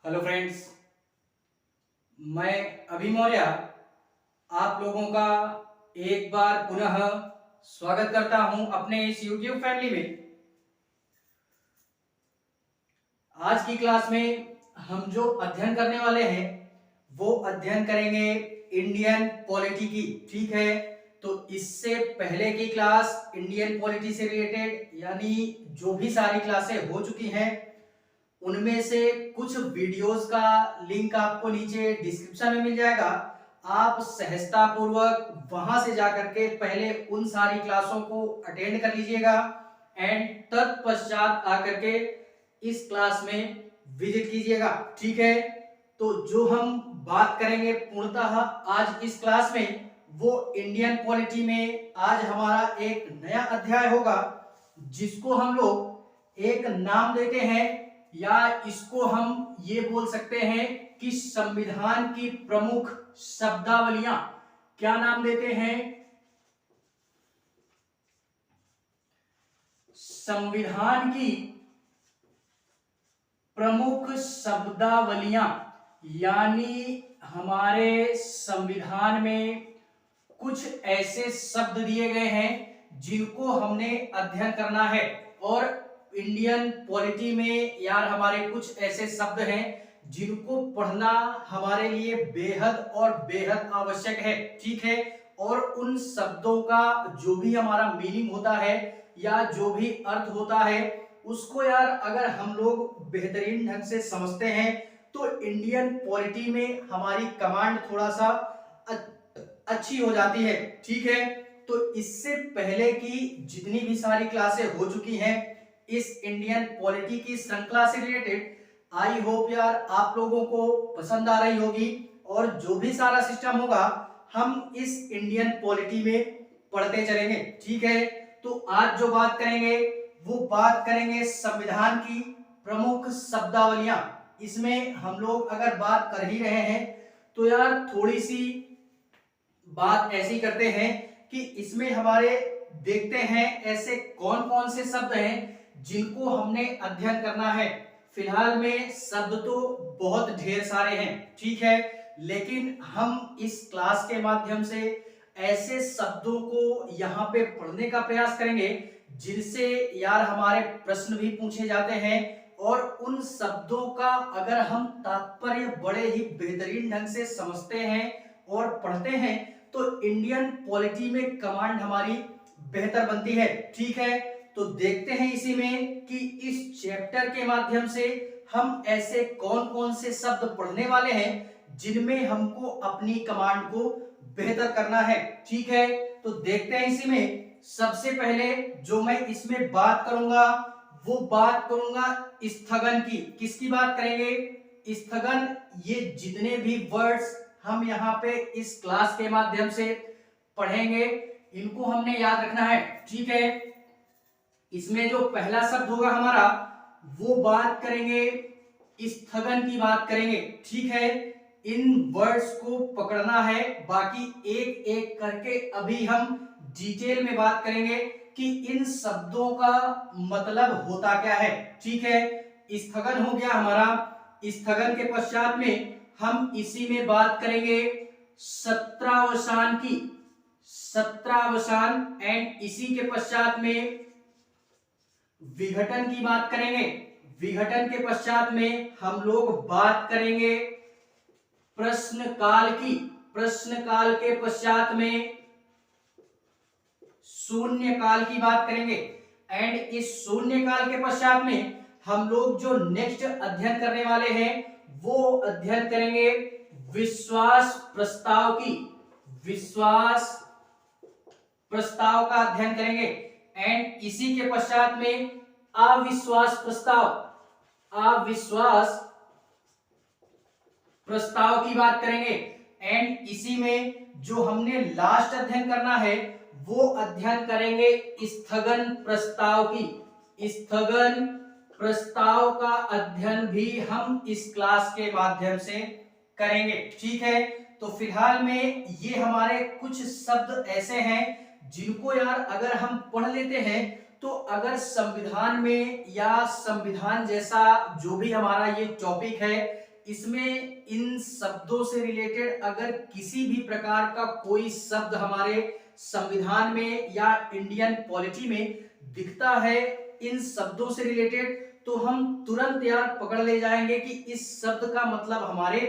Hello friends, मैं अभी मौर्य आप लोगों का एक बार पुनः स्वागत करता हूं अपने इस YouTube फैमिली में। आज की क्लास में हम जो अध्ययन करने वाले हैं वो अध्ययन करेंगे इंडियन पॉलिटी की। ठीक है, तो इससे पहले की क्लास इंडियन पॉलिटी से रिलेटेड यानी जो भी सारी क्लासें हो चुकी हैं उनमें से कुछ वीडियोस का लिंक आपको नीचे डिस्क्रिप्शन में मिल जाएगा। आप सहजता पूर्वक वहां से जाकर के पहले उन सारी क्लासों को अटेंड कर लीजिएगा एंड तत्पश्चात आकर के इस क्लास में विजिट कीजिएगा। ठीक है, तो जो हम बात करेंगे पूर्णतः आज इस क्लास में वो इंडियन पॉलिटी में आज हमारा एक नया अध्याय होगा जिसको हम लोग एक नाम देते हैं या इसको हम ये बोल सकते हैं कि संविधान की प्रमुख शब्दावलियां। क्या नाम देते हैं? संविधान की प्रमुख शब्दावलियां, यानी हमारे संविधान में कुछ ऐसे शब्द दिए गए हैं जिनको हमने अध्ययन करना है। और इंडियन पॉलिटी में यार हमारे कुछ ऐसे शब्द हैं जिनको पढ़ना हमारे लिए बेहद और बेहद आवश्यक है। ठीक है, और उन शब्दों का जो भी हमारा मीनिंग होता है या जो भी अर्थ होता है उसको यार अगर हम लोग बेहतरीन ढंग से समझते हैं तो इंडियन पॉलिटी में हमारी कमांड थोड़ा सा अच्छी हो जाती है। ठीक है, तो इससे पहले की जितनी भी सारी क्लासें हो चुकी हैं इस इंडियन पॉलिटी की श्रृंखला से रिलेटेड, आई होप यार आप लोगों को पसंद आ रही होगी और जो भी सारा सिस्टम होगा हम इस इंडियन पॉलिटी में पढ़ते चलेंगे। ठीक है, तो आज जो बात करेंगे वो बात करेंगे संविधान की प्रमुख शब्दावलियां। इसमें हम लोग अगर बात कर ही रहे हैं तो यार थोड़ी सी बात ऐसी करते हैं कि इसमें हमारे देखते हैं ऐसे कौन कौन से शब्द हैं जिनको हमने अध्ययन करना है। फिलहाल में शब्द तो बहुत ढेर सारे हैं, ठीक है, लेकिन हम इस क्लास के माध्यम से ऐसे शब्दों को यहाँ पे पढ़ने का प्रयास करेंगे जिनसे यार हमारे प्रश्न भी पूछे जाते हैं और उन शब्दों का अगर हम तात्पर्य बड़े ही बेहतरीन ढंग से समझते हैं और पढ़ते हैं तो इंडियन पॉलिटी में कमांड हमारी बेहतर बनती है। ठीक है, तो देखते हैं इसी में कि इस चैप्टर के माध्यम से हम ऐसे कौन कौन से शब्द पढ़ने वाले हैं जिनमें हमको अपनी कमांड को बेहतर करना है। ठीक है, तो देखते हैं इसी में। सबसे पहले जो मैं इसमें बात करूंगा वो बात करूंगा स्थगन की। किसकी बात करेंगे? स्थगन। ये जितने भी वर्ड्स हम यहाँ पे इस क्लास के माध्यम से पढ़ेंगे इनको हमने याद रखना है। ठीक है, इसमें जो पहला शब्द होगा हमारा वो बात करेंगे स्थगन की बात करेंगे। ठीक है, इन वर्ड्स को पकड़ना है, बाकी एक एक करके अभी हम डिटेल में बात करेंगे कि इन शब्दों का मतलब होता क्या है। ठीक है, स्थगन हो गया हमारा। स्थगन के पश्चात में हम इसी में बात करेंगे सत्रावसान की। सत्रावसान एंड इसी के पश्चात में विघटन की बात करेंगे। विघटन के पश्चात में हम लोग बात करेंगे प्रश्न काल की। प्रश्न काल के पश्चात में शून्य काल की बात करेंगे एंड इस शून्य काल के पश्चात में हम लोग जो नेक्स्ट अध्ययन करने वाले हैं वो अध्ययन करेंगे विश्वास प्रस्ताव की। विश्वास प्रस्ताव का अध्ययन करेंगे एंड इसी के पश्चात में अविश्वास प्रस्ताव। अविश्वास प्रस्ताव की बात करेंगे एंड इसी में जो हमने लास्ट अध्ययन करना है वो अध्ययन करेंगे स्थगन प्रस्ताव की। स्थगन प्रस्ताव का अध्ययन भी हम इस क्लास के माध्यम से करेंगे। ठीक है, तो फिलहाल में ये हमारे कुछ शब्द ऐसे हैं जिनको यार अगर हम पढ़ लेते हैं तो अगर संविधान में या संविधान जैसा जो भी हमारा ये टॉपिक है इसमें इन शब्दों से रिलेटेड अगर किसी भी प्रकार का कोई शब्द हमारे संविधान में या इंडियन पॉलिटी में दिखता है इन शब्दों से रिलेटेड, तो हम तुरंत यार पकड़ ले जाएंगे कि इस शब्द का मतलब हमारे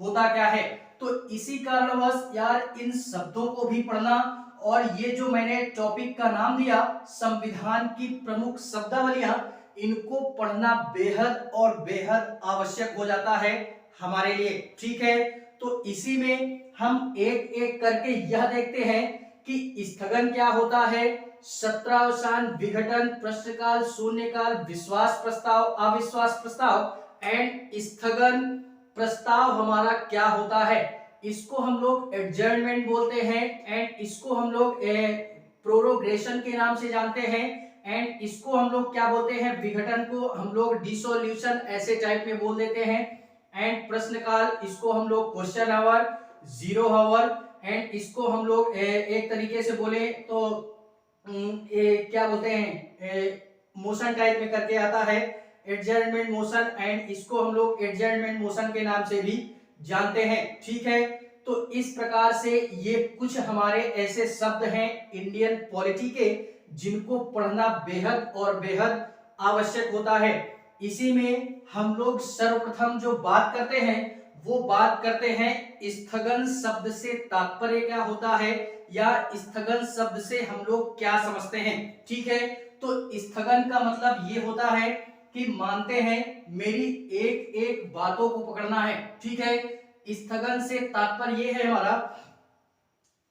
होता क्या है। तो इसी कारणवश यार इन शब्दों को भी पढ़ना, और ये जो मैंने टॉपिक का नाम दिया संविधान की प्रमुख शब्दावलियां, इनको पढ़ना बेहद और बेहद आवश्यक हो जाता है हमारे लिए। ठीक है, तो इसी में हम एक एक करके यह देखते हैं कि स्थगन क्या होता है, सत्रावसान, विघटन, प्रश्नकाल, शून्यकाल, विश्वास प्रस्ताव, अविश्वास प्रस्ताव एंड स्थगन प्रस्ताव हमारा क्या होता है। इसको हम लोग एडजर्नमेंट बोलते हैं एंड इसको हम लोग प्रोरोगेशन के नाम से जानते हैं, एंड इसको हम लोग क्या बोलते हैं, विघटन को हम लोग डिसोल्यूशन ऐसे टाइप में बोल देते हैं, एंड प्रश्नकाल इसको हम लोग question hour, zero hour, and इसको हम लोग एक तरीके से बोले तो क्या बोलते हैं, मोशन टाइप में करके आता है एडजर्नमेंट मोशन, एंड इसको हम लोग एडजर्नमेंट मोशन के नाम से भी जानते हैं। ठीक है, तो इस प्रकार से ये कुछ हमारे ऐसे शब्द हैं इंडियन पॉलिटी के जिनको पढ़ना बेहद और बेहद आवश्यक होता है। इसी में हम लोग सर्वप्रथम जो बात करते हैं वो बात करते हैं स्थगन शब्द से तात्पर्य क्या होता है, या स्थगन शब्द से हम लोग क्या समझते हैं। ठीक है, तो स्थगन का मतलब ये होता है कि मानते हैं मेरी एक एक बातों को पकड़ना है। ठीक है, स्थगन से तात्पर्य ये है हमारा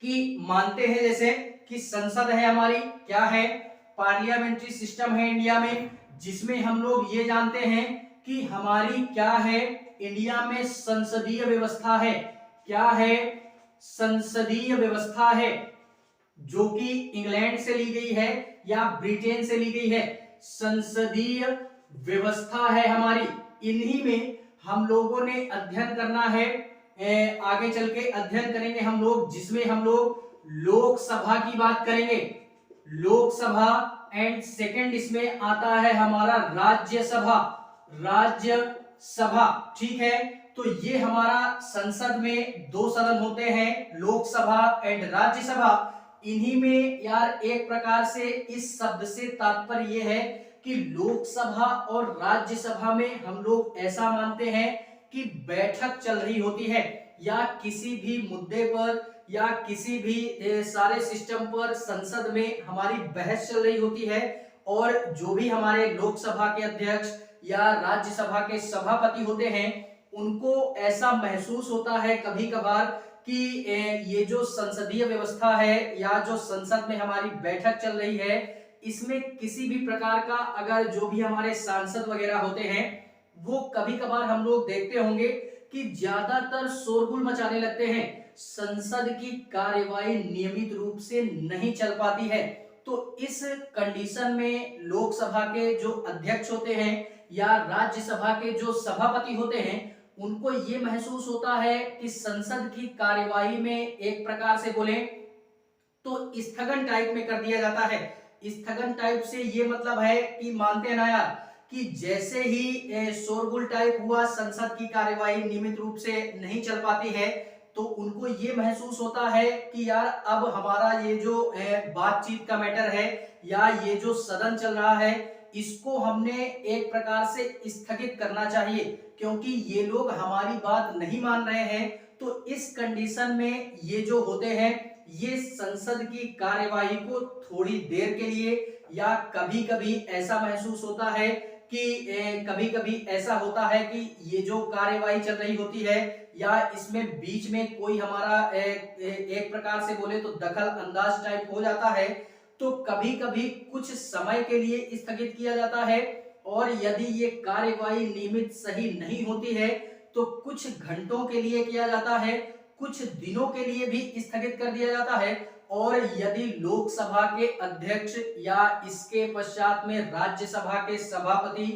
कि मानते हैं जैसे कि संसद है हमारी, क्या है, पार्लियामेंट्री सिस्टम है इंडिया में, जिसमें हम लोग ये जानते हैं कि हमारी क्या है, इंडिया में संसदीय व्यवस्था है। क्या है, संसदीय व्यवस्था है जो कि इंग्लैंड से ली गई है या ब्रिटेन से ली गई है। संसदीय व्यवस्था है हमारी, इन्हीं में हम लोगों ने अध्ययन करना है, आगे चल के अध्ययन करेंगे हम लोग, जिसमें हम लोग लोकसभा की बात करेंगे, लोकसभा, एंड सेकंड इसमें आता है हमारा राज्यसभा, राज्यसभा। ठीक है, तो ये हमारा संसद में दो सदन होते हैं, लोकसभा एंड राज्यसभा। इन्हीं में यार एक प्रकार से इस शब्द से तात्पर्य ये है कि लोकसभा और राज्यसभा में हम लोग ऐसा मानते हैं कि बैठक चल रही होती है, या किसी भी मुद्दे पर या किसी भी सारे सिस्टम पर संसद में हमारी बहस चल रही होती है, और जो भी हमारे लोकसभा के अध्यक्ष या राज्यसभा के सभापति होते हैं उनको ऐसा महसूस होता है कभी कभार कि ये जो संसदीय व्यवस्था है या जो संसद में हमारी बैठक चल रही है, इसमें किसी भी प्रकार का अगर जो भी हमारे सांसद वगैरह होते हैं वो कभी कभार हम लोग देखते होंगे कि ज्यादातर शोरगुल मचाने लगते हैं, संसद की कार्यवाही नियमित रूप से नहीं चल पाती है। तो इस कंडीशन में लोकसभा के जो अध्यक्ष होते हैं या राज्यसभा के जो सभापति होते हैं उनको ये महसूस होता है कि संसद की कार्यवाही में एक प्रकार से बोले तो स्थगन टाइप में कर दिया जाता है। स्थगन टाइप से ये मतलब है कि मानते हैं ना यार कि जैसे ही शोरगुल टाइप हुआ, संसद की कार्यवाही नियमित रूप से नहीं चल पाती है, तो उनको ये महसूस होता है कि यार अब हमारा ये जो बातचीत का मैटर है या ये जो सदन चल रहा है इसको हमने एक प्रकार से स्थगित करना चाहिए, क्योंकि ये लोग हमारी बात नहीं मान रहे हैं। तो इस कंडीशन में ये जो होते हैं ये संसद की कार्यवाही को थोड़ी देर के लिए या कभी कभी ऐसा महसूस होता है कि कभी कभी ऐसा होता है कि ये जो कार्यवाही चल रही होती है या इसमें बीच में कोई हमारा एक प्रकार से बोले तो दखल अंदाज टाइप हो जाता है, तो कभी कभी कुछ समय के लिए स्थगित किया जाता है, और यदि ये कार्यवाही नियमित सही नहीं होती है तो कुछ घंटों के लिए किया जाता है, कुछ दिनों के लिए भी स्थगित कर दिया जाता है। और यदि लोकसभा के अध्यक्ष या इसके पश्चात में राज्यसभा के सभापति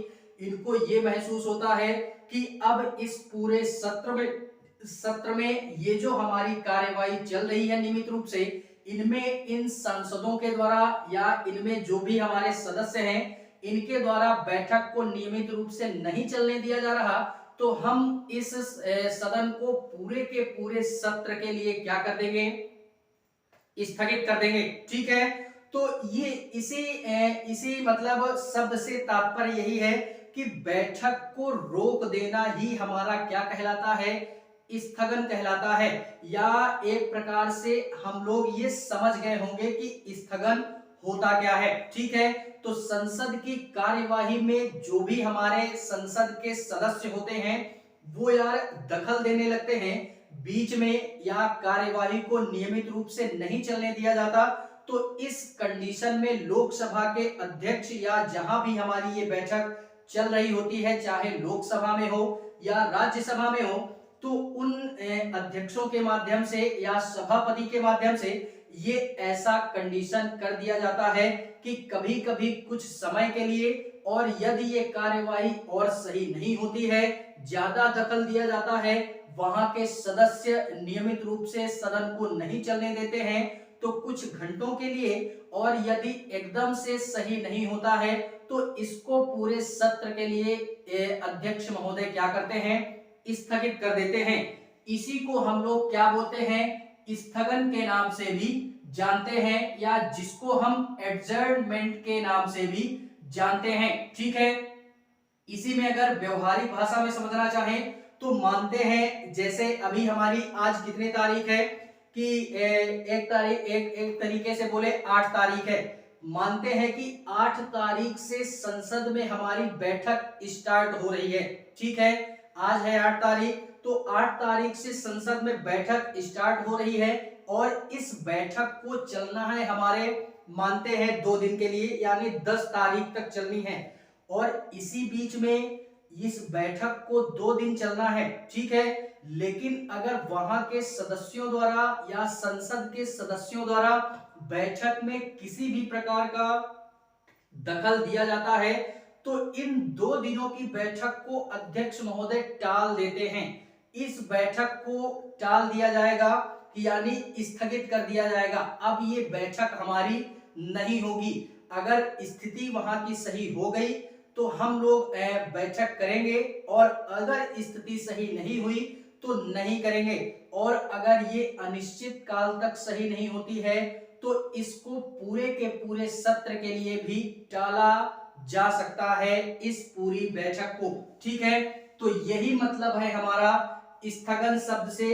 इनको ये महसूस होता है कि अब इस पूरे सत्र में ये जो हमारी कार्यवाही चल रही है नियमित रूप से, इनमें इन सांसदों के द्वारा या इनमें जो भी हमारे सदस्य हैं इनके द्वारा बैठक को नियमित रूप से नहीं चलने दिया जा रहा, तो तो हम इस सदन को पूरे के पूरे सत्र के लिए क्या कर देंगे, स्थगित कर देंगे। ठीक है, तो ये इसी मतलब शब्द से तात्पर्य यही है कि बैठक को रोक देना ही हमारा क्या कहलाता है, स्थगन कहलाता है। या एक प्रकार से हम लोग ये समझ गए होंगे कि स्थगन होता क्या है। ठीक है, तो संसद की कार्यवाही में जो भी हमारे संसद के सदस्य होते हैं वो यार दखल देने लगते हैं बीच में, या कार्यवाही को नियमित रूप से नहीं चलने दिया जाता, तो इस कंडीशन में लोकसभा के अध्यक्ष या जहां भी हमारी ये बैठक चल रही होती है, चाहे लोकसभा में हो या राज्यसभा में हो, तो उन अध्यक्षों के माध्यम से या सभापति के माध्यम से ये ऐसा कंडीशन कर दिया जाता है कि कभी कभी कुछ समय के लिए, और यदि ये कार्यवाही और सही नहीं होती है, ज्यादा दखल दिया जाता है, वहां के सदस्य नियमित रूप से सदन को नहीं चलने देते हैं, तो कुछ घंटों के लिए, और यदि एकदम से सही नहीं होता है तो इसको पूरे सत्र के लिए अध्यक्ष महोदय क्या करते हैं, स्थगित कर देते हैं। इसी को हम लोग क्या बोलते हैं, स्थगन के नाम से भी जानते हैं, या जिसको हम एडजर्नमेंट के नाम से भी जानते हैं। ठीक है, इसी में अगर व्यवहारिक भाषा में समझना चाहें तो मानते हैं, जैसे अभी हमारी आज कितनी तारीख है कि एक तरीके से बोले 8 तारीख है, मानते हैं कि 8 तारीख से संसद में हमारी बैठक स्टार्ट हो रही है। ठीक है, आज है 8 तारीख, तो 8 तारीख से संसद में बैठक स्टार्ट हो रही है, और इस बैठक को चलना है हमारे, मानते हैं 2 दिन के लिए, यानी 10 तारीख तक चलनी है, और इसी बीच में इस बैठक को 2 दिन चलना है। ठीक है, लेकिन अगर वहां के सदस्यों द्वारा या संसद के सदस्यों द्वारा बैठक में किसी भी प्रकार का दखल दिया जाता है, तो इन 2 दिनों की बैठक को अध्यक्ष महोदय टाल देते हैं। इस बैठक को टाल दिया जाएगा, यानी स्थगित कर दिया जाएगा। अब ये बैठक हमारी नहीं होगी। अगर स्थिति वहां की सही हो गई तो हम लोग बैठक करेंगे, और अगर स्थिति सही नहीं हुई तो नहीं करेंगे, और अगर ये अनिश्चित काल तक सही नहीं होती है तो इसको पूरे के पूरे सत्र के लिए भी टाला जा सकता है, इस पूरी बैठक को। ठीक है, तो यही मतलब है हमारा स्थगन शब्द से,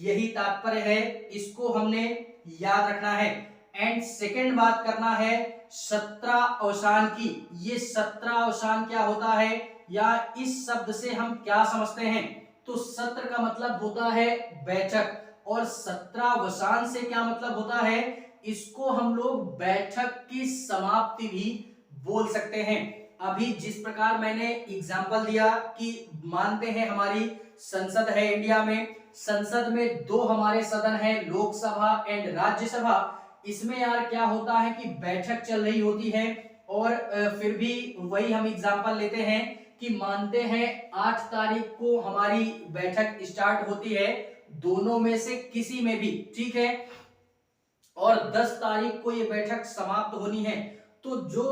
यही तात्पर्य है, इसको हमने याद रखना है। एंड सेकेंड बात करना है सत्रावसान की। ये सत्रावसान क्या होता है, या इस शब्द से हम क्या समझते हैं, तो सत्र का मतलब होता है बैठक, और सत्रावसान से क्या मतलब होता है, इसको हम लोग बैठक की समाप्ति भी बोल सकते हैं। अभी जिस प्रकार मैंने एग्जांपल दिया कि मानते हैं हमारी संसद है इंडिया में, संसद में 2 हमारे सदन है, लोकसभा एंड राज्यसभा। इसमें यार क्या होता है कि बैठक चल रही होती है, और फिर भी वही हम एग्जांपल लेते हैं कि मानते हैं 8 तारीख को हमारी बैठक स्टार्ट होती है, दोनों में से किसी में भी। ठीक है, और 10 तारीख को ये बैठक समाप्त होनी है, तो जो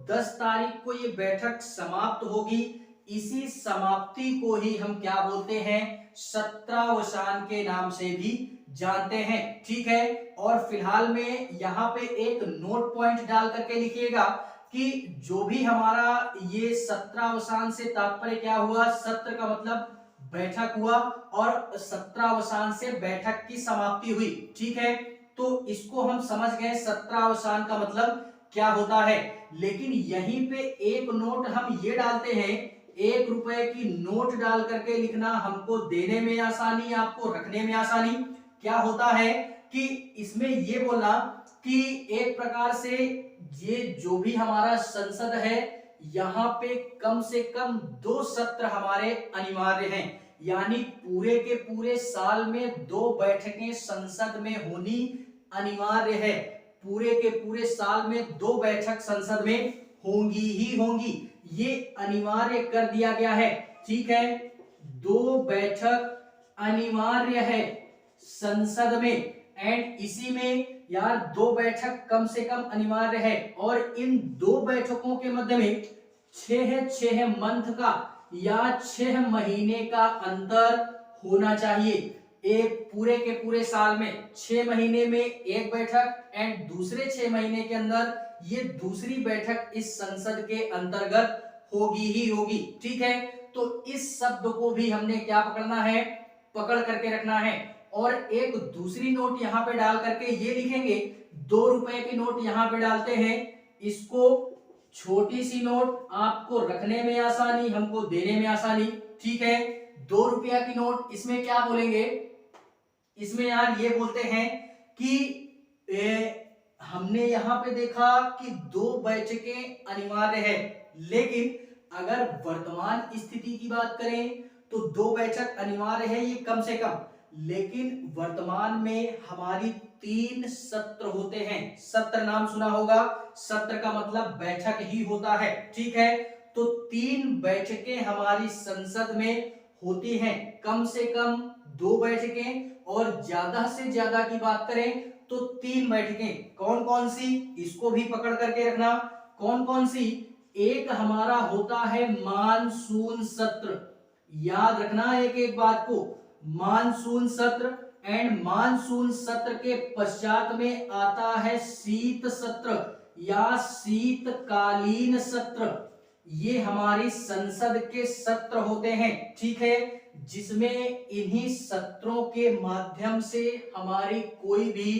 10 तारीख को ये बैठक समाप्त होगी, इसी समाप्ति को ही हम क्या बोलते हैं, सत्रावसान के नाम से भी जानते हैं। ठीक है, और फिलहाल में यहाँ पे एक नोट पॉइंट डाल करके लिखिएगा कि जो भी हमारा ये सत्रावसान से तात्पर्य क्या हुआ, सत्र का मतलब बैठक हुआ, और सत्रावसान से बैठक की समाप्ति हुई। ठीक है, तो इसको हम समझ गए सत्रावसान का मतलब क्या होता है। लेकिन यहीं पे एक नोट हम ये डालते हैं, 1 रुपए की नोट डाल करके लिखना, हमको देने में आसानी, आपको रखने में आसानी। क्या होता है कि इसमें ये बोलना कि एक प्रकार से ये जो भी हमारा संसद है, यहाँ पे कम से कम 2 सत्र हमारे अनिवार्य हैं, यानी पूरे के पूरे साल में 2 बैठकें संसद में होनी अनिवार्य है। पूरे के पूरे साल में 2 बैठक संसद में होंगी ही होंगी, ये अनिवार्य कर दिया गया है। ठीक है, 2 बैठक अनिवार्य है संसद में, एंड इसी में यार 2 बैठक कम से कम अनिवार्य है, और इन 2 बैठकों के मध्य में 6 मंथ का या 6 महीने का अंतर होना चाहिए। एक पूरे के पूरे साल में 6 महीने में एक बैठक एंड दूसरे 6 महीने के अंदर ये दूसरी बैठक इस संसद के अंतर्गत होगी ही होगी। ठीक है, तो इस शब्द को भी हमने क्या पकड़ना है, पकड़ करके रखना है। और एक दूसरी नोट यहाँ पे डाल करके ये लिखेंगे, 2 रुपए की नोट यहाँ पे डालते हैं, इसको छोटी सी नोट, आपको रखने में आसानी, हमको देने में आसानी। ठीक है, 2 रुपया की नोट, इसमें क्या बोलेंगे, इसमें यार ये बोलते हैं कि हमने यहाँ पे देखा कि 2 बैठकें अनिवार्य है, लेकिन अगर वर्तमान स्थिति की बात करें तो 2 बैठक अनिवार्य है ये कम से कम, लेकिन वर्तमान में हमारी 3 सत्र होते हैं। सत्र नाम सुना होगा, सत्र का मतलब बैठक ही होता है। ठीक है, तो 3 बैठकें हमारी संसद में होती हैं, कम से कम 2 बैठकें, और ज्यादा से ज्यादा की बात करें तो 3 बैठकें। कौन कौन सी, इसको भी पकड़ करके रखना, कौन कौन सी। एक हमारा होता है मानसून सत्र, याद रखना एक एक बात को, मानसून सत्र, एंड मानसून सत्र के पश्चात में आता है शीत सत्र या शीतकालीन सत्र। ये हमारी संसद के सत्र होते हैं। ठीक है, जिसमें इन्हीं सत्रों के माध्यम से हमारी कोई भी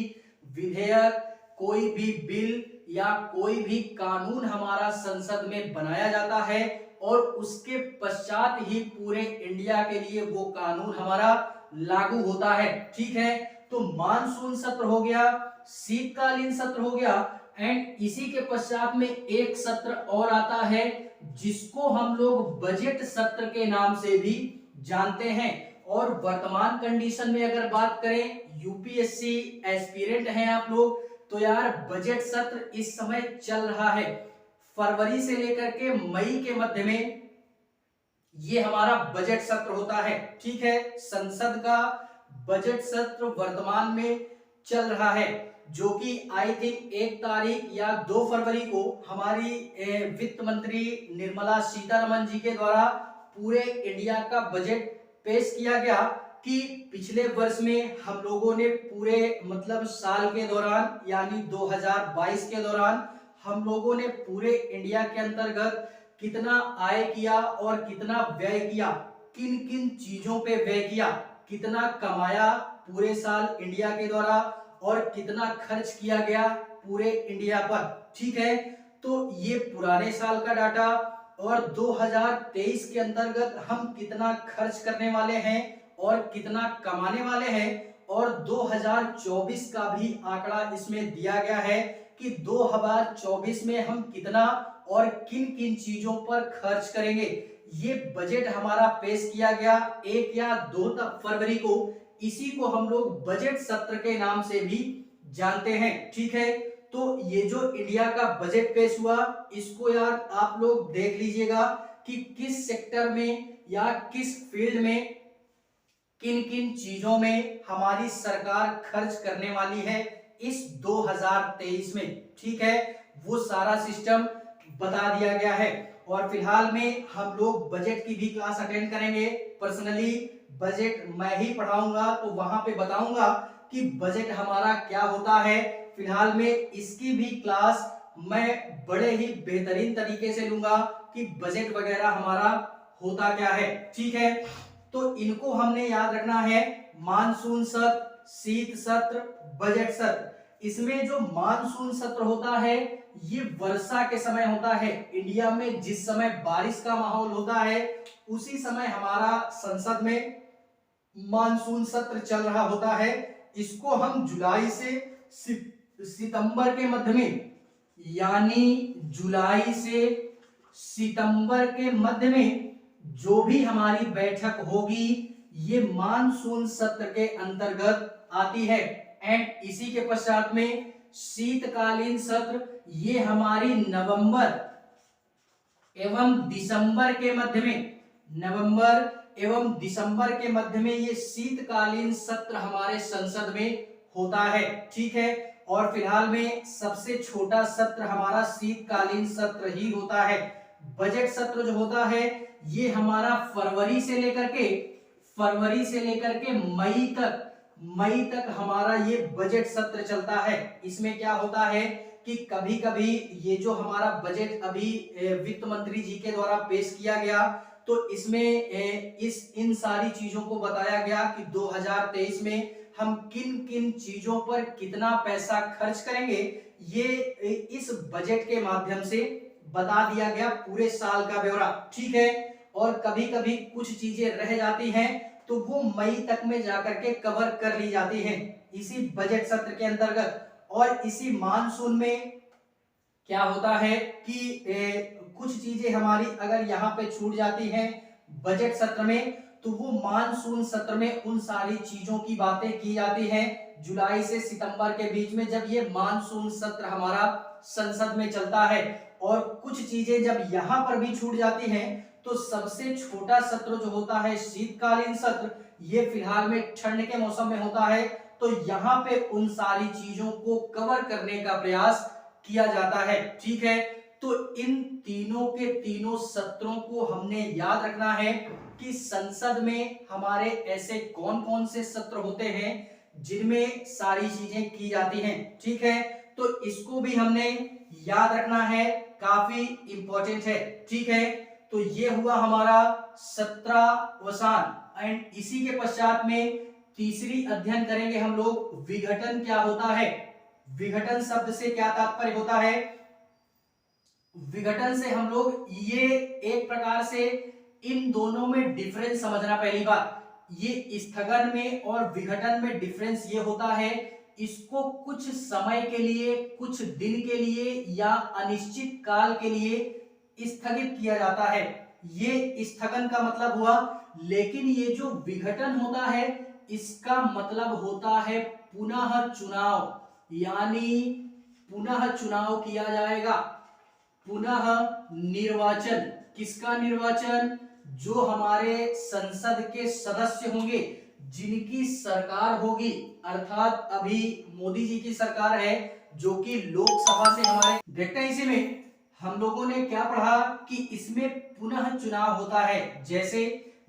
विधेयक, कोई भी बिल या कोई भी कानून हमारा संसद में बनाया जाता है, और उसके पश्चात ही पूरे इंडिया के लिए वो कानून हमारा लागू होता है। ठीक है, तो मानसून सत्र हो गया, शीतकालीन सत्र हो गया, एंड इसी के पश्चात में एक सत्र और आता है जिसको हम लोग बजट सत्र के नाम से भी जानते हैं। और वर्तमान कंडीशन में अगर बात करें, यूपीएससी एस्पिरेंट हैं आप लोग, तो यार बजट सत्र इस समय चल रहा है, फरवरी से लेकर के मई के मध्य में ये हमारा बजट सत्र होता है। ठीक है, संसद का बजट सत्र वर्तमान में चल रहा है, जो कि आई थिंक 1 तारीख या 2 फरवरी को हमारी वित्त मंत्री निर्मला सीतारमन जी के द्वारा पूरे इंडिया का बजट पेश किया गया। कि पिछले वर्ष में हम लोगों ने पूरे मतलब साल के दौरान यानी 2022 के दौरान हम लोगों ने पूरे इंडिया के अंतर्गत कितना आय किया और कितना व्यय किया, किन किन चीजों पे व्यय किया, कितना कमाया पूरे साल इंडिया के द्वारा, और कितना खर्च किया गया पूरे इंडिया पर। ठीक है, तो ये पुराने साल का डाटा, और 2023 के अंतर्गत हम कितना खर्च करने वाले हैं और कितना कमाने वाले हैं, और 2024 का भी आंकड़ा इसमें दिया गया है कि 2024 में हम कितना और किन किन चीजों पर खर्च करेंगे। ये बजट हमारा पेश किया गया 1 या 2 फरवरी को, इसी को हम लोग बजट सत्र के नाम से भी जानते हैं। ठीक है, तो ये जो इंडिया का बजट पेश हुआ, इसको यार आप लोग देख लीजिएगा कि किस सेक्टर में या किस फील्ड में किन किन चीजों में हमारी सरकार खर्च करने वाली है इस 2023 में। ठीक है, वो सारा सिस्टम बता दिया गया है। और फिलहाल में हम लोग बजट की भी क्लास अटेंड करेंगे। पर्सनली बजट मैं ही पढ़ाऊंगा, तो वहां पे बताऊंगा कि बजट हमारा क्या होता है। फिलहाल में इसकी भी क्लास मैं बड़े ही बेहतरीन तरीके से लूंगा कि बजट वगैरह हमारा होता क्या है। ठीक है, तो इनको हमने याद रखना है, मानसून सत्र, शीत सत्र, बजट सत्र। इसमें जो मानसून सत्र होता है ये वर्षा के समय होता है। इंडिया में जिस समय बारिश का माहौल होता है उसी समय हमारा संसद में मानसून सत्र चल रहा होता है। इसको हम जुलाई से सितंबर के मध्य में, यानी जुलाई से सितंबर के मध्य में जो भी हमारी बैठक होगी ये मानसून सत्र के अंतर्गत आती है। एंड इसी के पश्चात में शीतकालीन सत्र, ये हमारी नवंबर एवं दिसंबर के मध्य में, नवंबर एवं दिसंबर के मध्य में ये शीतकालीन सत्र हमारे संसद में होता है। ठीक है, और फिलहाल में सबसे छोटा सत्र हमारा शीतकालीन सत्र ही होता है। बजट सत्र जो होता है ये हमारा फरवरी से लेकर के मई तक हमारा ये बजट सत्र चलता है। इसमें क्या होता है कि कभी कभी ये जो हमारा बजट अभी वित्त मंत्री जी के द्वारा पेश किया गया, तो इसमें इन सारी चीजों को बताया गया कि 2023 में हम किन किन चीजों पर कितना पैसा खर्च करेंगे, ये इस बजट के माध्यम से बता दिया गया, पूरे साल का ब्यौरा। ठीक है। और कभी कभी कुछ चीजें रह जाती हैं तो वो मई तक में जाकर के कवर कर ली जाती हैं इसी बजट सत्र के अंतर्गत। और इसी मानसून में क्या होता है कि कुछ चीजें हमारी अगर यहाँ पे छूट जाती हैं बजट सत्र में, तो वो मानसून सत्र में उन सारी चीजों की बातें की जाती हैं। जुलाई से सितंबर के बीच में जब ये मानसून सत्र हमारा संसद में चलता है, और कुछ चीजें जब यहाँ पर भी छूट जाती हैं, तो सबसे छोटा सत्र जो होता है शीतकालीन सत्र, ये फिलहाल में ठंड के मौसम में होता है। तो यहाँ पे उन सारी चीजों को कवर करने का प्रयास किया जाता है। ठीक है। तो इन तीनों के तीनों सत्रों को हमने याद रखना है कि संसद में हमारे ऐसे कौन कौन से सत्र होते हैं जिनमें सारी चीजें की जाती हैं। ठीक है। तो इसको भी हमने याद रखना है, काफी इंपॉर्टेंट है। ठीक है। तो ये हुआ हमारा 17वां, एंड इसी के पश्चात में तीसरी अध्ययन करेंगे हम लोग, विघटन क्या होता है। विघटन शब्द से क्या तात्पर्य होता है? विघटन से हम लोग ये एक प्रकार से इन दोनों में डिफरेंस समझना। पहली बात, ये स्थगन में और विघटन में डिफरेंस ये होता है, इसको कुछ समय के लिए, कुछ दिन के लिए या अनिश्चित काल के लिए स्थगित किया जाता है, ये स्थगन का मतलब हुआ। लेकिन ये जो विघटन होता है इसका मतलब होता है पुनः चुनाव, यानी पुनः चुनाव किया जाएगा, पुनः निर्वाचन। किसका निर्वाचन? जो हमारे संसद के सदस्य होंगे, जिनकी सरकार होगी, अर्थात अभी मोदी जी की सरकार है जो कि लोकसभा से हमारे, देखते हैं इसी में हम लोगों ने क्या पढ़ा कि इसमें पुनः चुनाव होता है।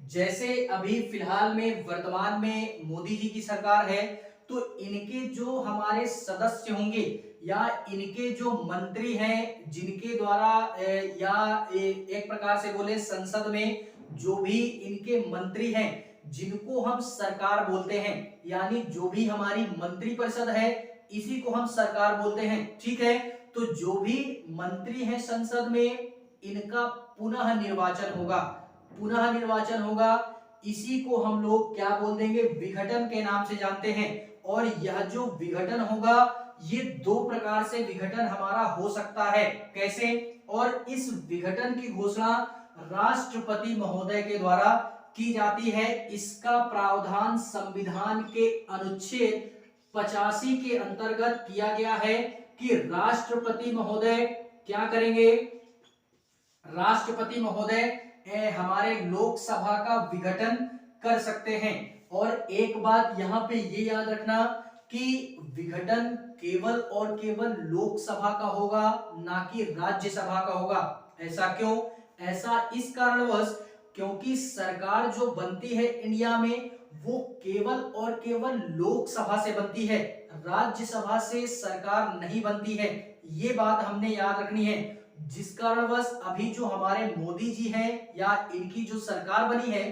जैसे अभी फिलहाल में वर्तमान में मोदी जी की सरकार है, तो इनके जो हमारे सदस्य होंगे या इनके जो मंत्री हैं, जिनके द्वारा या एक प्रकार से बोले संसद में जो भी इनके मंत्री हैं, जिनको हम सरकार बोलते हैं, यानी जो भी हमारी मंत्रिपरिषद है इसी को हम सरकार बोलते हैं। ठीक है। तो जो भी मंत्री हैं संसद में, इनका पुनः निर्वाचन होगा, इसी को हम लोग क्या बोल देंगे? विघटन के नाम से जानते हैं। और यह जो विघटन होगा, ये दो प्रकार से विघटन हमारा हो सकता है। कैसे? और इस विघटन की घोषणा राष्ट्रपति महोदय के द्वारा की जाती है। इसका प्रावधान संविधान के अनुच्छेद 85 के अंतर्गत किया गया है कि राष्ट्रपति महोदय क्या करेंगे? राष्ट्रपति महोदय हमारे लोकसभा का विघटन कर सकते हैं। और एक बात यहाँ पे ये याद रखना कि विघटन केवल और केवल लोकसभा का होगा, ना कि राज्यसभा का होगा। ऐसा क्यों? ऐसा इस कारणवश क्योंकि सरकार जो बनती है इंडिया में, वो केवल और केवल लोकसभा से बनती है, राज्यसभा से सरकार नहीं बनती है। ये बात हमने याद रखनी है। जिस कारणवश अभी जो हमारे मोदी जी हैं या इनकी जो सरकार बनी है,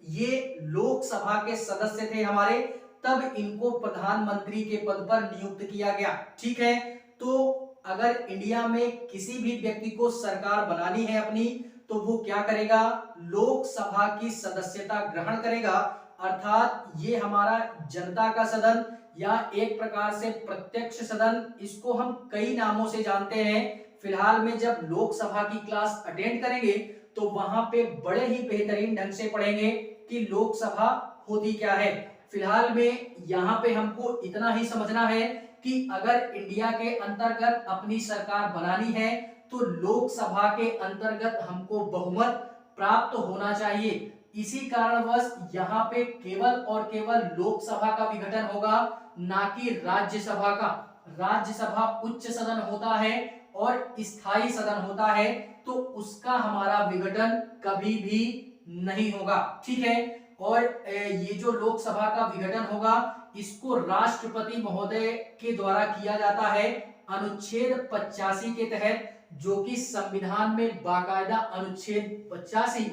ये लोकसभा के सदस्य थे हमारे, तब इनको प्रधानमंत्री के पद पर नियुक्त किया गया। ठीक है। तो अगर इंडिया में किसी भी व्यक्ति को सरकार बनानी है अपनी, तो वो क्या करेगा? लोकसभा की सदस्यता ग्रहण करेगा, अर्थात ये हमारा जनता का सदन या एक प्रकार से प्रत्यक्ष सदन, इसको हम कई नामों से जानते हैं। फिलहाल में जब लोकसभा की क्लास अटेंड करेंगे तो वहां पे बड़े ही बेहतरीन ढंग से पढ़ेंगे कि लोकसभा होती क्या है। फिलहाल में यहाँ पे हमको इतना ही समझना है कि अगर इंडिया के अंतर्गत अपनी सरकार बनानी है तो लोकसभा के अंतर्गत हमको बहुमत प्राप्त होना चाहिए। इसी कारणवश यहाँ पे केवल और केवल लोकसभा का विघटन होगा, ना कि राज्यसभा का। राज्यसभा उच्च सदन होता है और स्थायी सदन होता है, तो उसका हमारा विघटन कभी भी नहीं होगा। ठीक है, और ये जो लोकसभा का विघटन होगा इसको राष्ट्रपति महोदय के द्वारा किया जाता है अनुच्छेद 85 के तहत, जो कि संविधान में बाकायदा अनुच्छेद 85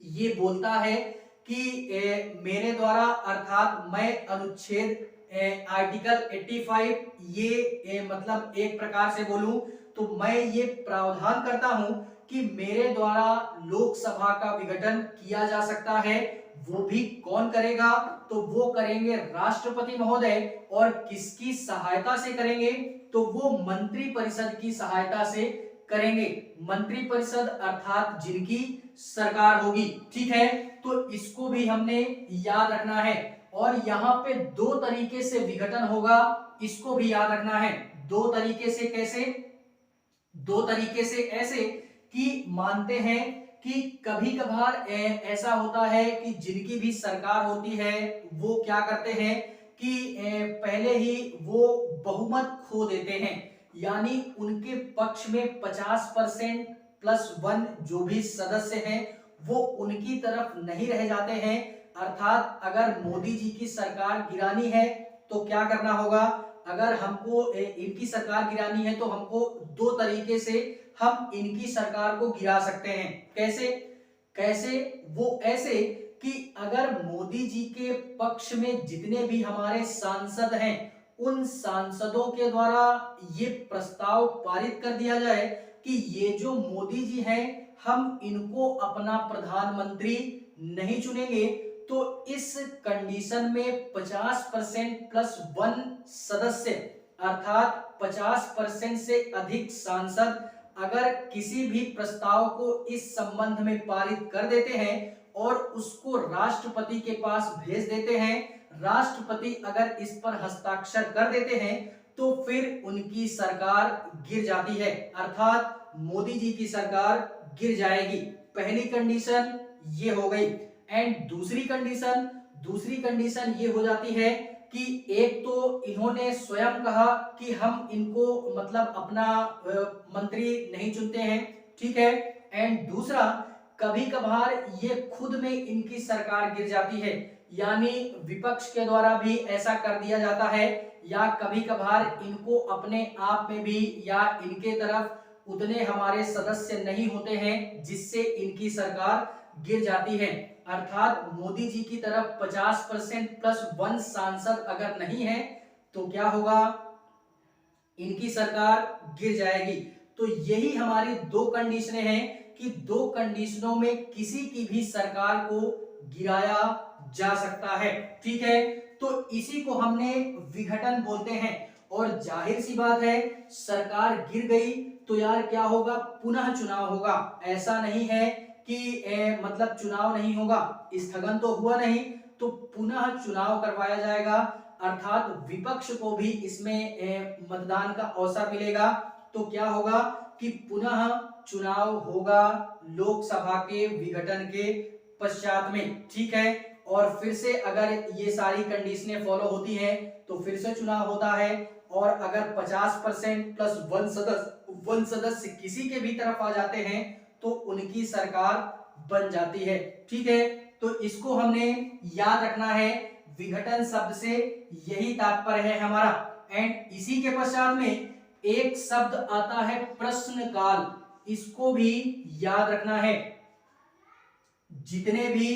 ये बोलता है कि मेरे द्वारा अर्थात मैं अनुच्छेद आर्टिकल 85 ये मतलब एक प्रकार से बोलूं तो मैं ये प्रावधान करता हूं कि मेरे द्वारा लोकसभा का विघटन किया जा सकता है। वो भी कौन करेगा, तो वो करेंगे राष्ट्रपति महोदय, और किसकी सहायता से करेंगे, तो वो मंत्री परिषद की सहायता से करेंगे। मंत्री परिषद अर्थात जिनकी सरकार होगी। ठीक है, तो इसको भी हमने याद रखना है। और यहाँ पे दो तरीके से विघटन होगा, इसको भी याद रखना है। दो तरीके से कैसे, दो तरीके से ऐसे कि मानते हैं कि कभी कभार ऐसा होता है कि जिनकी भी सरकार होती है वो क्या करते हैं कि पहले ही वो बहुमत खो देते हैं, यानी उनके पक्ष में 50% प्लस 1 जो भी सदस्य हैं वो उनकी तरफ नहीं रह जाते हैं। अर्थात अगर मोदी जी की सरकार गिरानी है तो क्या करना होगा, अगर हमको इनकी सरकार गिरानी है तो हमको दो तरीके से हम इनकी सरकार को गिरा सकते हैं। कैसे कैसे, वो ऐसे कि अगर मोदी जी के पक्ष में जितने भी हमारे सांसद हैं उन सांसदों के द्वारा ये प्रस्ताव पारित कर दिया जाए कि ये जो मोदी जी हैं हम इनको अपना प्रधानमंत्री नहीं चुनेंगे, तो इस कंडीशन में 50% प्लस 1 सदस्य अर्थात 50% से अधिक सांसद अगर किसी भी प्रस्ताव को इस संबंध में पारित कर देते हैं और उसको राष्ट्रपति के पास भेज देते हैं, राष्ट्रपति अगर इस पर हस्ताक्षर कर देते हैं तो फिर उनकी सरकार गिर जाती है, अर्थात मोदी जी की सरकार गिर जाएगी। पहली कंडीशन ये हो गई। एंड दूसरी कंडीशन ये हो जाती है कि एक तो इन्होंने स्वयं कहा कि हम इनको मतलब अपना मंत्री नहीं चुनते हैं। ठीक है, एंड दूसरा कभी कभार ये खुद में इनकी सरकार गिर जाती है, यानी विपक्ष के द्वारा भी ऐसा कर दिया जाता है, या कभी कभार इनको अपने आप में भी या इनके तरफ उतने हमारे सदस्य नहीं होते हैं जिससे इनकी सरकार गिर जाती है। अर्थात मोदी जी की तरफ 50% प्लस 1 सांसद अगर नहीं है तो क्या होगा, इनकी सरकार गिर जाएगी। तो यही हमारी दो कंडीशनें हैं कि दो कंडीशनों में किसी की भी सरकार को गिराया जा सकता है। ठीक है, तो इसी को हमने विघटन बोलते हैं। और जाहिर सी बात है सरकार गिर गई तो यार क्या होगा, पुनः चुनाव होगा। ऐसा नहीं है कि मतलब चुनाव नहीं होगा, स्थगन तो हुआ नहीं तो पुनः चुनाव करवाया जाएगा, अर्थात विपक्ष को भी इसमें मतदान का अवसर मिलेगा। तो क्या होगा कि पुनः चुनाव होगा लोकसभा के विघटन के पश्चात में। ठीक है, और फिर से अगर ये सारी कंडीशनें फॉलो होती हैं तो फिर से चुनाव होता है, और अगर 50% प्लस 1 सदस्य किसी के भी तरफ आ जाते हैं तो उनकी सरकार बन जाती है। ठीक है, तो इसको हमने याद रखना है। विघटन शब्द से यही तात्पर्य है हमारा। एंड इसी के पश्चात में एक शब्द आता है प्रश्नकाल, इसको भी याद रखना है। जितने भी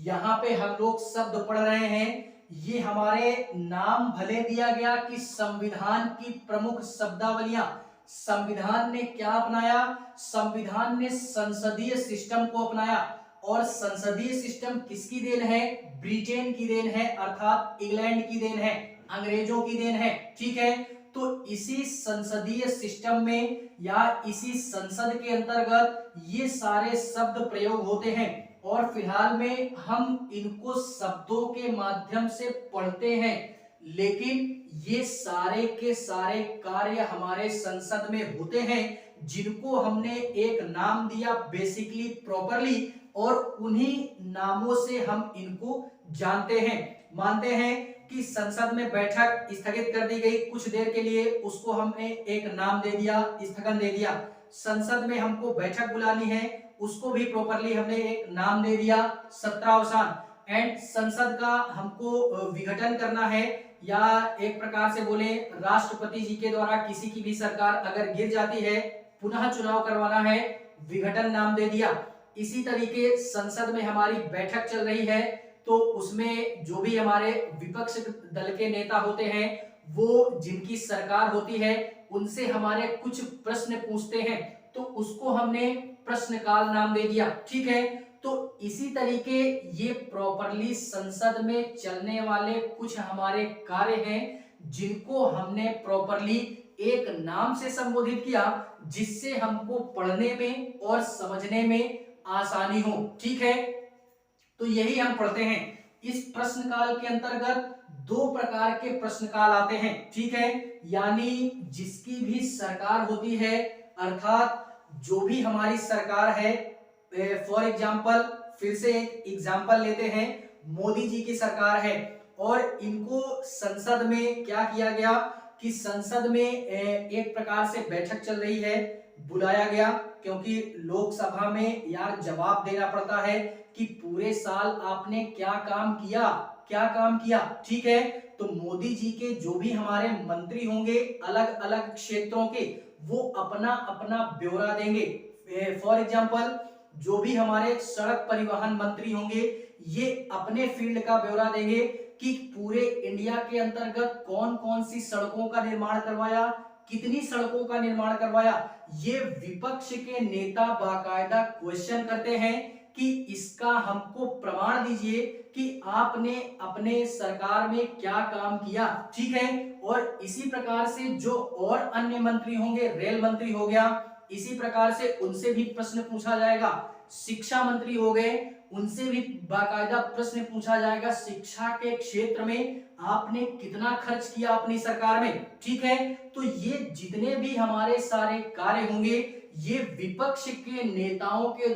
यहाँ पे हम लोग शब्द पढ़ रहे हैं ये हमारे नाम भले दिया गया कि संविधान की प्रमुख शब्दावलियां। संविधान ने क्या अपनाया, संविधान ने संसदीय सिस्टम को अपनाया, और संसदीय सिस्टम किसकी देन है, ब्रिटेन की देन है, अर्थात इंग्लैंड की देन है, अंग्रेजों की देन है। ठीक है, तो इसी संसदीय सिस्टम में या इसी संसद के अंतर्गत ये सारे शब्द प्रयोग होते हैं, और फिलहाल में हम इनको शब्दों के माध्यम से पढ़ते हैं, लेकिन ये सारे के सारे कार्य हमारे संसद में होते हैं जिनको हमने एक नाम दिया बेसिकली प्रॉपरली, और उन्हीं नामों से हम इनको जानते हैं, मानते हैं। कि संसद में बैठक स्थगित कर दी गई कुछ देर के लिए, उसको हमने एक नाम दे दिया, स्थगन दे दिया। संसद में हमको बैठक बुलानी है, उसको भी प्रॉपरली हमने एक नाम दे दिया, सत्रावसान। एंड संसद का हमको विघटन करना है, या एक प्रकार से बोले राष्ट्रपति जी के द्वारा किसी की भी सरकार अगर गिर जाती है, पुनः चुनाव करवाना है, विघटन नाम दे दिया। इसी तरीके संसद में हमारी बैठक चल रही है, तो उसमें जो भी हमारे विपक्ष दल के नेता होते हैं, वो जिनकी सरकार होती है, उनसे हमारे कुछ प्रश्न पूछते हैं, तो उसको हमने प्रश्नकाल नाम दे दिया। ठीक है, तो इसी तरीके ये प्रॉपरली संसद में चलने वाले कुछ हमारे कार्य हैं, जिनको हमने प्रॉपरली एक नाम से संबोधित किया, जिससे हमको पढ़ने में और समझने में आसानी हो। ठीक है, तो यही हम पढ़ते हैं। इस प्रश्नकाल के अंतर्गत दो प्रकार के प्रश्नकाल आते हैं। ठीक है, यानी जिसकी भी सरकार होती है, अर्थात जो भी हमारी सरकार है, फॉर एग्जाम्पल, फिर से एक एग्जाम्पल लेते हैं, मोदी जी की सरकार है और इनको संसद में क्या किया गया कि संसद में एक प्रकार से बैठक चल रही है, बुलाया गया, क्योंकि लोकसभा में यार जवाब देना पड़ता है कि पूरे साल आपने क्या काम किया, क्या काम किया। ठीक है, तो मोदी जी के जो भी हमारे मंत्री होंगे अलग अलग क्षेत्रों के, वो अपना अपना ब्यौरा देंगे। फॉर एग्जाम्पल, जो भी हमारे सड़क परिवहन मंत्री होंगे, ये अपने फील्ड का ब्यौरा देंगे कि पूरे इंडिया के अंतर्गत कौन कौन सी सड़कों का निर्माण करवाया, कितनी सड़कों का निर्माण करवाया। ये विपक्ष के नेता बाकायदा क्वेश्चन करते हैं कि इसका हमको प्रमाण दीजिए कि आपने अपने सरकार में क्या काम किया। ठीक है, और इसी प्रकार से जो और अन्य मंत्री होंगे, रेल मंत्री हो गया, इसी प्रकार से उनसे भी प्रश्न पूछा जाएगा। शिक्षा मंत्री हो गए, उनसे भी बाकायदा प्रश्न पूछा जाएगा, शिक्षा के क्षेत्र में आपने कितना खर्च किया अपनी सरकार में। ठीक है, तो ये जितने भी हमारे सारे कार्य होंगे, ये विपक्ष के नेताओं के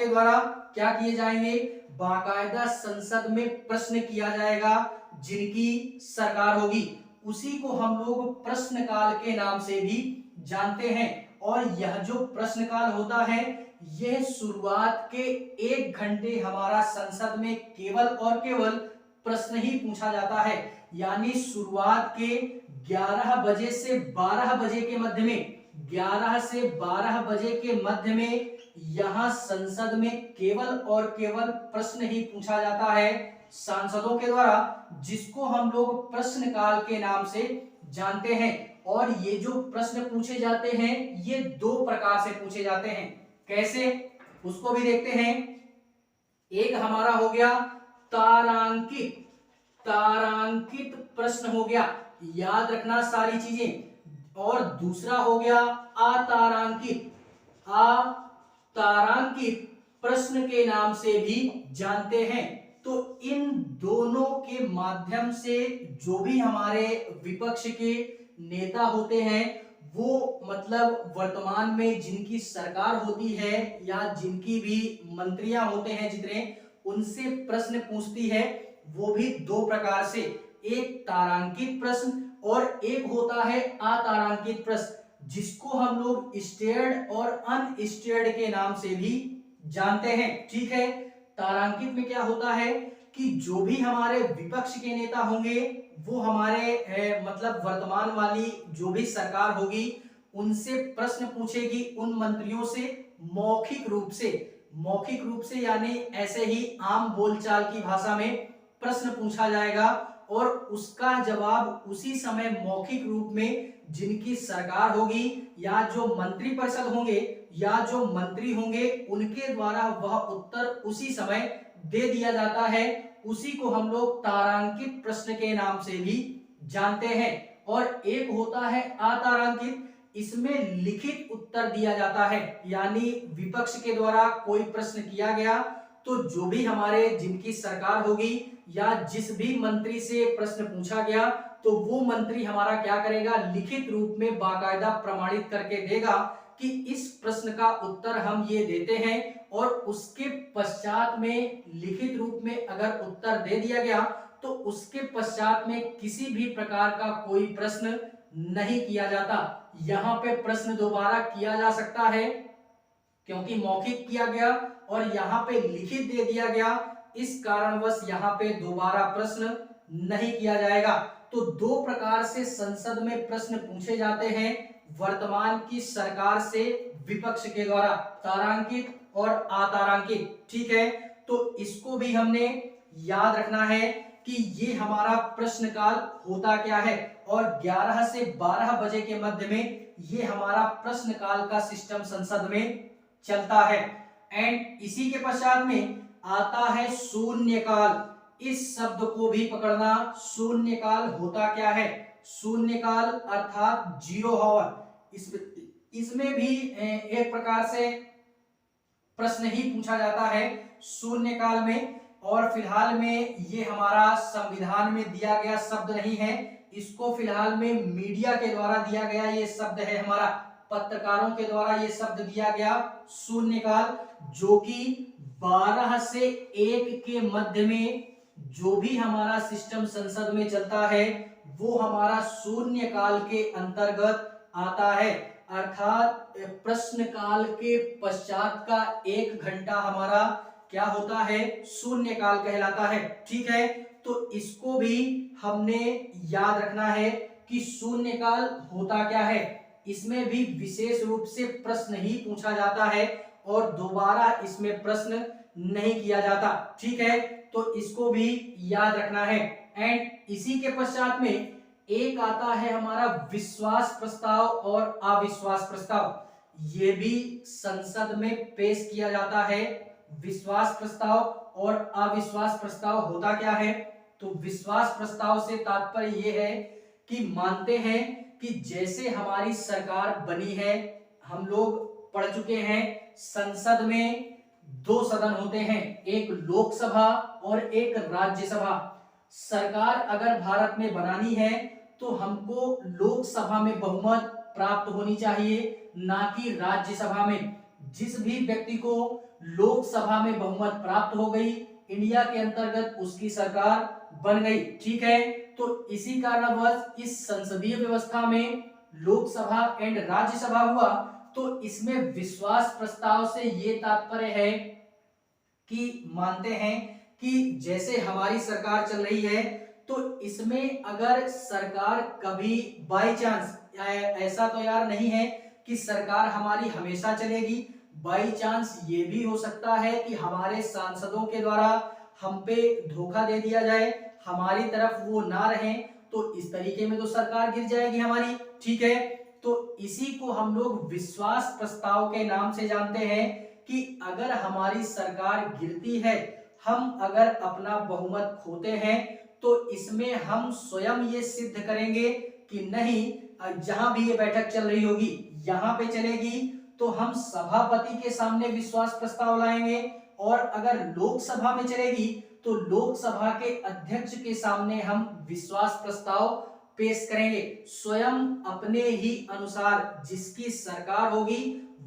द्वारा क्या किए जाएंगे, बाकायदा संसद में प्रश्न किया जाएगा, जिनकी सरकार होगी। उसी को हम लोग प्रश्नकाल के नाम से भी जानते हैं। और यह जो प्रश्नकाल होता है, यह शुरुआत के 1 घंटे हमारा संसद में केवल और केवल प्रश्न ही पूछा जाता है। यानी शुरुआत के 11 बजे से 12 बजे के मध्य में, 11 से 12 बजे के मध्य में यहां संसद में केवल और केवल प्रश्न ही पूछा जाता है सांसदों के द्वारा, जिसको हम लोग प्रश्नकाल के नाम से जानते हैं। और ये जो प्रश्न पूछे जाते हैं, ये 2 प्रकार से पूछे जाते हैं। कैसे, उसको भी देखते हैं। एक हमारा हो गया तारांकित प्रश्न हो गया, याद रखना सारी चीजें। और दूसरा हो गया अतारांकित प्रश्न के नाम से भी जानते हैं। तो इन दोनों के माध्यम से जो भी हमारे विपक्ष के नेता होते हैं, वो मतलब वर्तमान में जिनकी सरकार होती है या जिनकी भी मंत्रियां होते हैं जितने, उनसे प्रश्न पूछती है। वो भी 2 प्रकार से, एक तारांकित प्रश्न और एक होता है अतारांकित प्रश्न, जिसको हम लोग स्टेयर्ड और अनस्टेयर्ड के नाम से भी जानते हैं। ठीक है, तारांकित में क्या होता है कि जो भी हमारे विपक्ष के नेता होंगे, वो हमारे मतलब वर्तमान वाली जो भी सरकार होगी, उनसे प्रश्न पूछेगी, उन मंत्रियों से मौखिक रूप से, यानी ऐसे ही आम बोलचाल की भाषा में प्रश्न पूछा जाएगा और उसका जवाब उसी समय मौखिक रूप में जिनकी सरकार होगी या जो मंत्री परिषद होंगे या जो मंत्री होंगे, उनके द्वारा वह उत्तर उसी समय दे दिया जाता है। उसी को हम लोग तारांकित प्रश्न के नाम से भी जानते हैं। और एक होता है अतारांकित, इसमें लिखित उत्तर दिया जाता है, यानी विपक्ष के द्वारा कोई प्रश्न किया गया तो जो भी हमारे जिनकी सरकार होगी या जिस भी मंत्री से प्रश्न पूछा गया, तो वो मंत्री हमारा क्या करेगा, लिखित रूप में बाकायदा प्रमाणित करके देगा कि इस प्रश्न का उत्तर हम ये देते हैं। और उसके पश्चात में लिखित रूप में अगर उत्तर दे दिया गया तो उसके पश्चात में किसी भी प्रकार का कोई प्रश्न नहीं किया जाता। यहां पे प्रश्न दोबारा किया जा सकता है क्योंकि मौखिक किया गया और यहाँ पे लिखित दे दिया गया, इस कारणवश यहाँ पे दोबारा प्रश्न नहीं किया जाएगा। तो दो प्रकार से संसद में प्रश्न पूछे जाते हैं वर्तमान की सरकार से विपक्ष के द्वारा, तारांकित और अतारांकित। ठीक है, तो इसको भी हमने याद रखना है कि ये हमारा प्रश्न काल होता क्या है, और 11 से 12 बजे के मध्य में ये हमारा प्रश्न काल का सिस्टम संसद में चलता है। एंड इसी के पश्चात में आता है शून्यकाल। इस शब्द को भी पकड़ना, शून्यकाल होता क्या है? शून्यकाल अर्थात जीरो हावर। इसमें भी एक प्रकार से प्रश्न ही पूछा जाता है शून्यकाल में, और फिलहाल में ये हमारा संविधान में दिया गया शब्द नहीं है, इसको फिलहाल में मीडिया के द्वारा दिया गया ये शब्द है, हमारा पत्रकारों के द्वारा ये शब्द दिया गया शून्यकाल, जो कि 12 से 1 के मध्य में जो भी हमारा सिस्टम संसद में चलता है वो हमारा शून्यकाल के अंतर्गत आता है। अर्थात प्रश्न काल के पश्चात का 1 घंटा हमारा क्या होता है? शून्यकाल कहलाता है। ठीक है, तो इसको भी हमने याद रखना है कि शून्यकाल होता क्या है। इसमें भी विशेष रूप से प्रश्न ही पूछा जाता है और दोबारा इसमें प्रश्न नहीं किया जाता। ठीक है, तो इसको भी याद रखना है। एंड इसी के पश्चात में एक आता है हमारा विश्वास प्रस्ताव और अविश्वास प्रस्ताव। ये भी संसद में पेश किया जाता है। विश्वास प्रस्ताव और अविश्वास प्रस्ताव होता क्या है? तो विश्वास प्रस्ताव से तात्पर्य ये है कि मानते हैं कि जैसे हमारी सरकार बनी है, हम लोग पढ़ चुके हैं संसद में 2 सदन होते हैं, एक लोकसभा और एक राज्यसभा। सरकार अगर भारत में बनानी है तो हमको लोकसभा में बहुमत प्राप्त होनी चाहिए, ना कि राज्यसभा में। जिस भी व्यक्ति को लोकसभा में बहुमत प्राप्त हो गई, इंडिया के अंतर्गत उसकी सरकार बन गई। ठीक है, तो इसी कारणवश इस संसदीय व्यवस्था में लोकसभा एंड राज्यसभा हुआ, तो इसमें विश्वास प्रस्ताव से ये तात्पर्य है कि मानते हैं कि जैसे हमारी सरकार चल रही है तो इसमें अगर सरकार कभी बाय चांस, ऐसा तो यार नहीं है कि सरकार हमारी हमेशा चलेगी, बाय चांस ये भी हो सकता है कि हमारे सांसदों के द्वारा हम पे धोखा दे दिया जाए, हमारी तरफ वो ना रहे, तो इस तरीके में तो सरकार गिर जाएगी हमारी। ठीक है, तो इसी को हम लोग विश्वास प्रस्ताव के नाम से जानते हैं कि अगर हमारी सरकार गिरती है, हम अगर अपना बहुमत खोते हैं, तो इसमें हम स्वयं ये सिद्ध करेंगे कि नहीं, जहां भी ये बैठक चल रही होगी यहां पे चलेगी, तो हम सभापति के सामने विश्वास प्रस्ताव लाएंगे, और अगर लोकसभा में चलेगी तो लोकसभा के अध्यक्ष के सामने हम विश्वास प्रस्ताव पेश करेंगे। स्वयं अपने ही अनुसार जिसकी सरकार होगी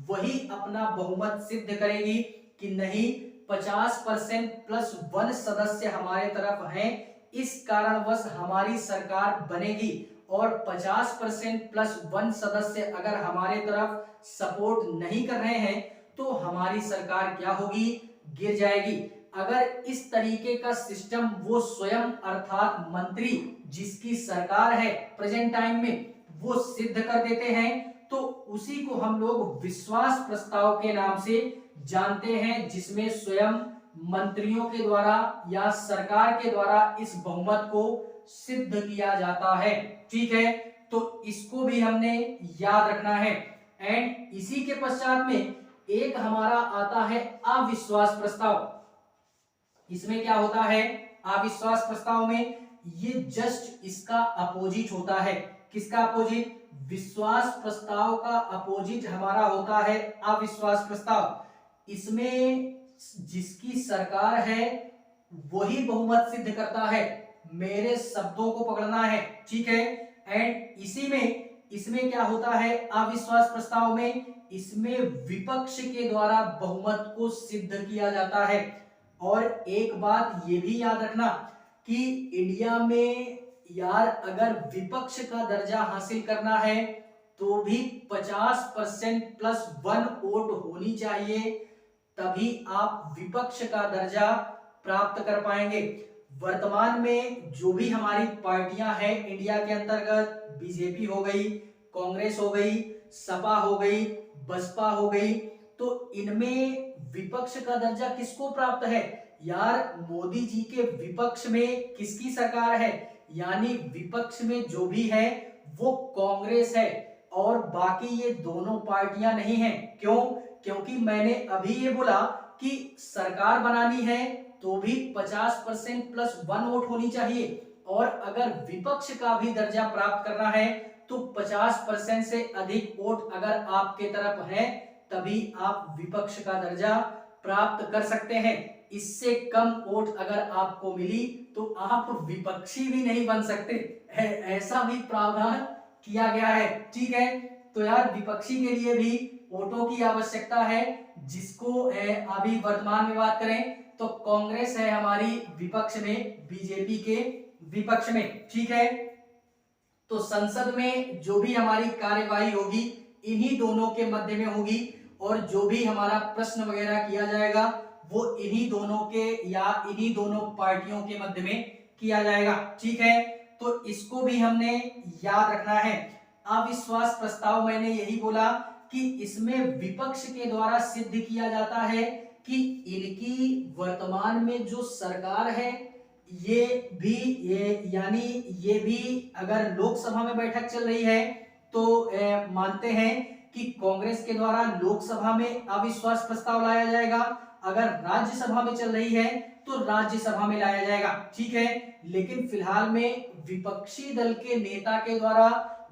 वही अपना बहुमत सिद्ध करेगी कि नहीं, 50% प्लस 1 सदस्य हमारे तरफ हैं, इस कारणवश हमारी सरकार बनेगी, और 50% प्लस 1 सदस्य अगर हमारे तरफ सपोर्ट नहीं कर रहे हैं तो हमारी सरकार क्या होगी? गिर जाएगी। अगर इस तरीके का सिस्टम वो स्वयं अर्थात मंत्री जिसकी सरकार है प्रेजेंट टाइम में वो सिद्ध कर देते हैं, तो उसी को हम लोग विश्वास प्रस्ताव के नाम से जानते हैं, जिसमें स्वयं मंत्रियों के द्वारा या सरकार के द्वारा इस बहुमत को सिद्ध किया जाता है। ठीक है, तो इसको भी हमने याद रखना है। एंड इसी के पश्चात में एक हमारा आता है अविश्वास प्रस्ताव। इसमें क्या होता है? अविश्वास प्रस्ताव में ये जस्ट इसका अपोजिट होता है। किसका अपोजिट? विश्वास प्रस्ताव का अपोजिट हमारा होता है अविश्वास प्रस्ताव। इसमें जिसकी सरकार है वही बहुमत सिद्ध करता है, मेरे शब्दों को पकड़ना है। ठीक है, एंड इसमें क्या होता है? अविश्वास प्रस्ताव में इसमें विपक्ष के द्वारा बहुमत को सिद्ध किया जाता है। और एक बात ये भी याद रखना कि इंडिया में यार अगर विपक्ष का दर्जा हासिल करना है तो भी 50% प्लस 1 वोट होनी चाहिए, तभी आप विपक्ष का दर्जा प्राप्त कर पाएंगे। वर्तमान में जो भी हमारी पार्टियां हैं इंडिया के अंतर्गत, बीजेपी हो गई, कांग्रेस हो गई, सपा हो गई, बसपा हो गई, तो इनमें विपक्ष का दर्जा किसको प्राप्त है? यार मोदी जी के विपक्ष में किसकी सरकार है? यानी विपक्ष में जो भी है वो कांग्रेस है, और बाकी ये दोनों पार्टियां नहीं हैं। क्यों? क्योंकि मैंने अभी ये बोला कि सरकार बनानी है तो भी 50% प्लस 1 वोट होनी चाहिए, और अगर विपक्ष का भी दर्जा प्राप्त करना है तो 50% से अधिक वोट अगर आपके तरफ है तभी आप विपक्ष का दर्जा प्राप्त कर सकते हैं। इससे कम वोट अगर आपको मिली तो आप विपक्षी भी नहीं बन सकते, ऐसा भी प्रावधान किया गया है। ठीक है, तो यार विपक्षी के लिए भी वोटों की आवश्यकता है, जिसको अभी वर्तमान में बात करें तो कांग्रेस है हमारी विपक्ष में, बीजेपी के विपक्ष में। ठीक है, तो संसद में जो भी हमारी कार्यवाही होगी इन्हीं दोनों के मध्य में होगी, और जो भी हमारा प्रश्न वगैरह किया जाएगा वो इन्हीं दोनों के या इन्हीं दोनों पार्टियों के मध्य में किया जाएगा। ठीक है, तो इसको भी हमने याद रखना है। अविश्वास प्रस्ताव मैंने यही बोला कि इसमें विपक्ष के द्वारा सिद्ध किया जाता है कि इनकी वर्तमान में जो सरकार है ये यानी ये भी अगर लोकसभा में बैठक चल रही है तो मानते हैं कि कांग्रेस के द्वारा लोकसभा में अविश्वास प्रस्ताव लाया जाएगा, अगर राज्यसभा में चल रही है तो राज्यसभा में लाया जाएगा। ठीक है, लेकिन फिलहाल में विपक्षी दल के नेता के द्वारा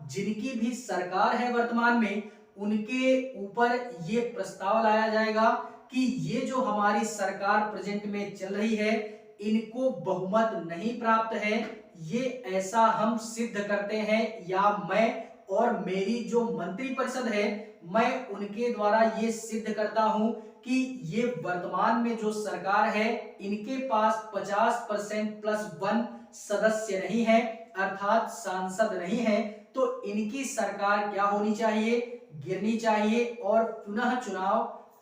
जिनकी भी सरकार है वर्तमान में, उनके ऊपर ये प्रस्ताव लाया जाएगा कि ये जो हमारी सरकार प्रेजेंट में चल रही है इनको बहुमत नहीं प्राप्त है, ये ऐसा हम सिद्ध करते हैं, या मैं और मेरी जो मंत्रिपरिषद है मैं उनके द्वारा ये सिद्ध करता हूं कि ये वर्तमान में जो सरकार है इनके पास 50% प्लस 1 सदस्य नहीं है, अर्थात सांसद नहीं है, तो इनकी सरकार क्या होनी चाहिए? गिरनी चाहिए और पुनः चुनाव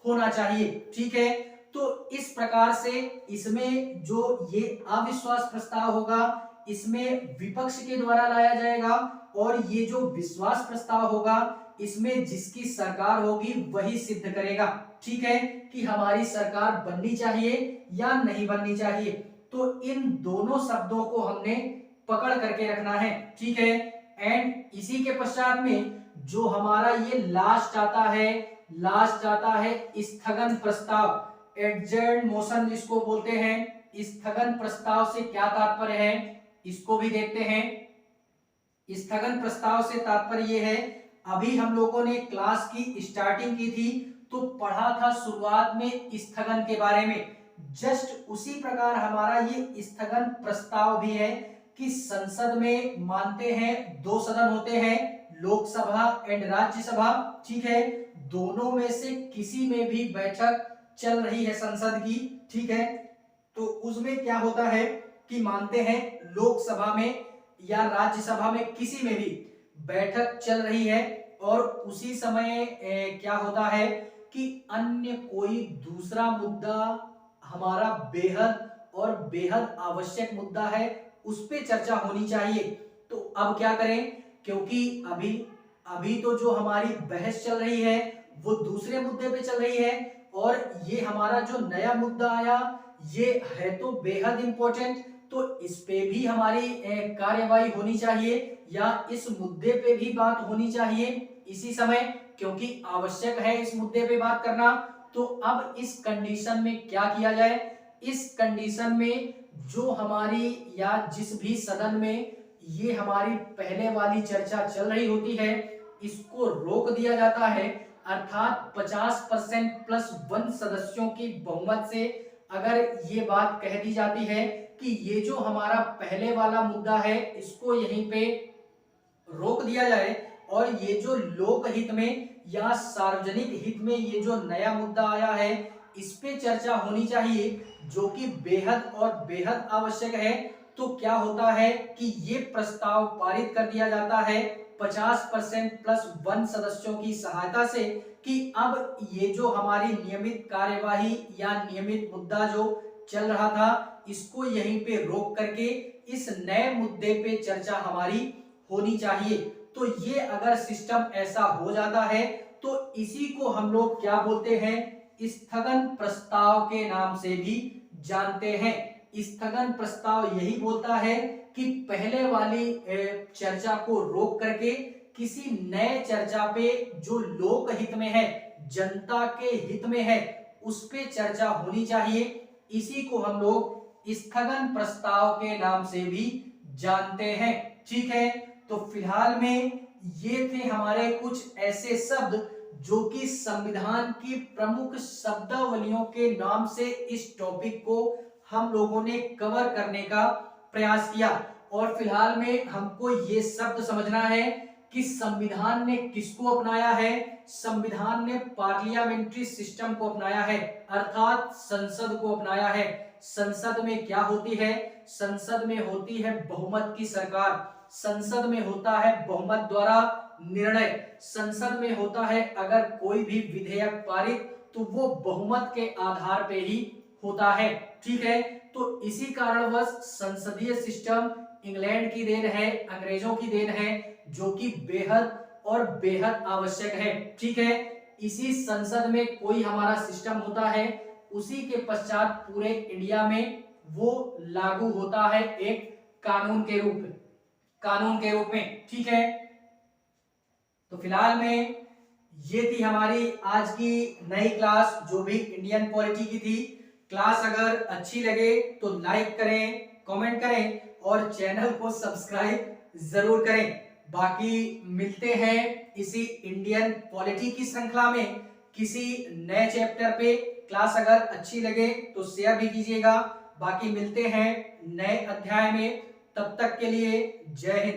होना चाहिए। ठीक है, तो इस प्रकार से इसमें जो ये अविश्वास प्रस्ताव होगा इसमें विपक्ष के द्वारा लाया जाएगा, और ये जो विश्वास प्रस्ताव होगा इसमें जिसकी सरकार होगी वही सिद्ध करेगा। ठीक है, कि हमारी सरकार बननी चाहिए या नहीं बननी चाहिए। तो इन दोनों शब्दों को हमने पकड़ करके रखना है। ठीक है, एंड इसी के पश्चात में जो हमारा ये लास्ट आता है स्थगन प्रस्ताव, एडजर्न मोशन जिसको बोलते हैं। स्थगन प्रस्ताव से क्या तात्पर्य है इसको भी देखते हैं। स्थगन प्रस्ताव से तात्पर्य ये है, अभी हम लोगों ने क्लास की स्टार्टिंग की थी तो पढ़ा था शुरुआत में स्थगन के बारे में, जस्ट उसी प्रकार हमारा ये स्थगन प्रस्ताव भी है कि संसद में मानते हैं 2 सदन होते हैं, लोकसभा एंड राज्यसभा। ठीक है, दोनों में से किसी में भी बैठक चल रही है संसद की। ठीक है, तो उसमें क्या होता है कि मानते हैं लोकसभा में या राज्यसभा में किसी में भी बैठक चल रही है और उसी समय क्या होता है कि अन्य कोई दूसरा मुद्दा हमारा बेहद और बेहद आवश्यक मुद्दा है, उस पे चर्चा होनी चाहिए। तो अब क्या करें, क्योंकि अभी तो जो हमारी बहस चल रही है वो दूसरे मुद्दे पे चल रही है, और ये हमारा जो नया मुद्दा आया ये है तो बेहद इंपॉर्टेंट, तो इस पे भी हमारी कार्यवाही होनी चाहिए या इस मुद्दे पे भी बात होनी चाहिए इसी समय, क्योंकि आवश्यक है इस मुद्दे पे बात करना। तो अब इस कंडीशन में क्या किया जाए, इस कंडीशन में जो हमारी या जिस भी सदन में ये हमारी पहले वाली चर्चा चल रही होती है इसको रोक दिया जाता है, अर्थात 50% प्लस 1 सदस्यों की बहुमत से अगर ये बात कह दी जाती है कि ये जो हमारा पहले वाला मुद्दा है इसको यहीं पे रोक दिया जाए, और ये जो लोकहित में या सार्वजनिक हित में ये जो नया मुद्दा आया है इस पे चर्चा होनी चाहिए जो कि बेहद और बेहद आवश्यक है, तो क्या होता है कि ये प्रस्ताव पारित कर दिया जाता है 50% प्लस 1 सदस्यों की सहायता से कि अब ये जो हमारी नियमित कार्यवाही या नियमित मुद्दा जो चल रहा था इसको यहीं पे रोक करके इस नए मुद्दे पे चर्चा हमारी होनी चाहिए। तो ये अगर सिस्टम ऐसा हो जाता है तो इसी को हम लोग क्या बोलते हैं, स्थगन प्रस्ताव के नाम से भी जानते हैं। स्थगन प्रस्ताव यही बोलता है कि पहले वाली चर्चा को रोक करके किसी नए चर्चा पे जो लोक हित में है, जनता के हित में है, उस पे चर्चा होनी चाहिए। इसी को हम लोग स्थगन प्रस्ताव के नाम से भी जानते हैं। ठीक है, तो फिलहाल में ये थे हमारे कुछ ऐसे शब्द जो कि संविधान की प्रमुख शब्दावलियों के नाम से इस टॉपिक को हम लोगों ने कवर करने का प्रयास किया। और फिलहाल में हमको ये शब्द समझना है कि संविधान ने किसको अपनाया है। संविधान ने पार्लियामेंट्री सिस्टम को अपनाया है, अर्थात संसद को अपनाया है। संसद में क्या होती है, संसद में होती है बहुमत की सरकार, संसद में होता है बहुमत द्वारा निर्णय, संसद में होता है अगर कोई भी विधेयक पारित तो वो बहुमत के आधार पे ही होता है। ठीक है, तो इसी कारणवश संसदीय सिस्टम इंग्लैंड की देन है, अंग्रेजों की देन है, जो कि बेहद और बेहद आवश्यक है। ठीक है, इसी संसद में कोई हमारा सिस्टम होता है, उसी के पश्चात पूरे इंडिया में वो लागू होता है एक कानून के रूप में। ठीक है, तो फिलहाल में ये थी हमारी आज की नई क्लास जो भी इंडियन पॉलिटी की थी। क्लास अगर अच्छी लगे तो लाइक करें, कमेंट करें और चैनल को सब्सक्राइब जरूर करें। बाकी मिलते हैं इसी इंडियन पॉलिटी की श्रृंखला में किसी नए चैप्टर पे। क्लास अगर अच्छी लगे तो शेयर भी कीजिएगा। बाकी मिलते हैं नए अध्याय में, तब तक के लिए जय हिंद।